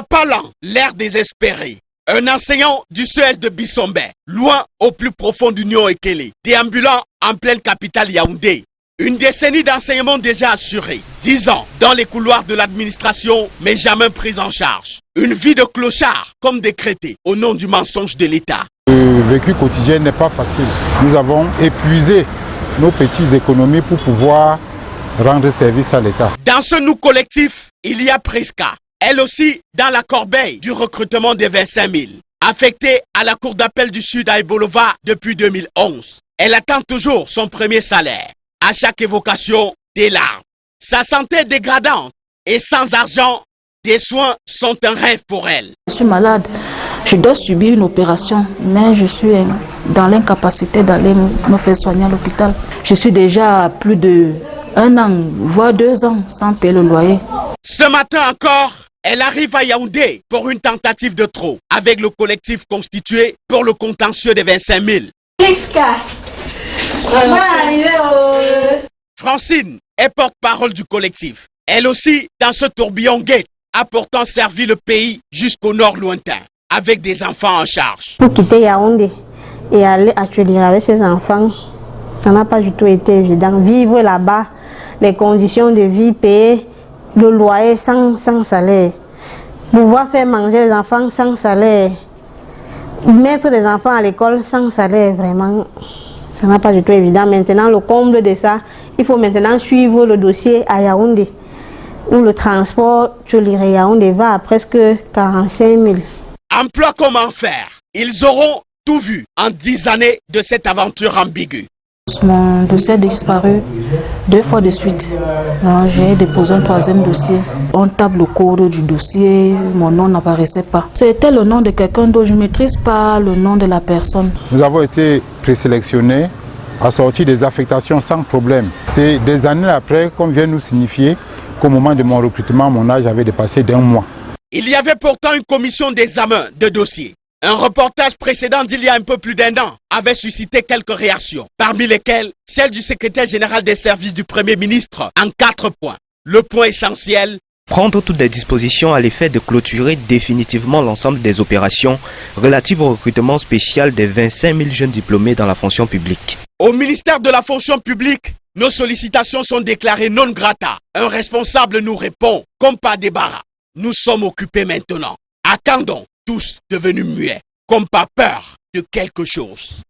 Papa Lan, l'air désespéré. Un enseignant du CES de Bissombe, loin au plus profond d'Union Ekele, déambulant en pleine capitale Yaoundé. Une décennie d'enseignement déjà assurée, 10 ans dans les couloirs de l'administration, mais jamais prise en charge. Une vie de clochard, comme décrété, au nom du mensonge de l'État. Le vécu quotidien n'est pas facile. Nous avons épuisé nos petites économies pour pouvoir rendre service à l'État. Dans ce nous collectif, il y a Prisca, elle aussi dans la corbeille du recrutement des 25 000. Affectée à la Cour d'appel du Sud à Ebolova depuis 2011. Elle attend toujours son premier salaire. À chaque évocation, des larmes. Sa santé est dégradante et sans argent, des soins sont un rêve pour elle. Je suis malade, je dois subir une opération, mais je suis dans l'incapacité d'aller me faire soigner à l'hôpital. Je suis déjà à plus de 1 an, voire 2 ans sans payer le loyer. Ce matin encore, elle arrive à Yaoundé pour une tentative de trop avec le collectif constitué pour le contentieux des 25 000. Francine est porte-parole du collectif. Elle aussi, dans ce tourbillon gay, a pourtant servi le pays jusqu'au nord lointain, avec des enfants en charge. Pour quitter Yaoundé et aller à Tuileries avec ses enfants, ça n'a pas du tout été évident. Vivre là-bas, les conditions de vie, payer le loyer sans salaire, pouvoir faire manger les enfants sans salaire, mettre les enfants à l'école sans salaire, vraiment, ça n'a pas du tout évident. Maintenant, le comble de ça, il faut maintenant suivre le dossier à Yaoundé, où le transport Tuileries-Yaoundé va à presque 45 000. Emploi comme enfer. Ils auront tout vu en 10 années de cette aventure ambiguë. Mon dossier a disparu 2 fois de suite. J'ai déposé un 3e dossier. On tape le code du dossier, mon nom n'apparaissait pas. C'était le nom de quelqu'un d'autre, je ne maîtrise pas le nom de la personne. Nous avons été présélectionnés à sortir des affectations sans problème. C'est des années après qu'on vient nous signifier qu'au moment de mon recrutement, mon âge avait dépassé d'1 mois. Il y avait pourtant une commission d'examen de dossiers. Un reportage précédent d'il y a un peu plus d'1 an avait suscité quelques réactions, parmi lesquelles celle du secrétaire général des services du Premier ministre en 4 points. Le point essentiel: prendre toutes les dispositions à l'effet de clôturer définitivement l'ensemble des opérations relatives au recrutement spécial des 25 000 jeunes diplômés dans la fonction publique. Au ministère de la fonction publique, nos sollicitations sont déclarées non grata. Un responsable nous répond comme par débarras. Nous sommes occupés maintenant. À quand donc tous devenus muets, comme par peur de quelque chose?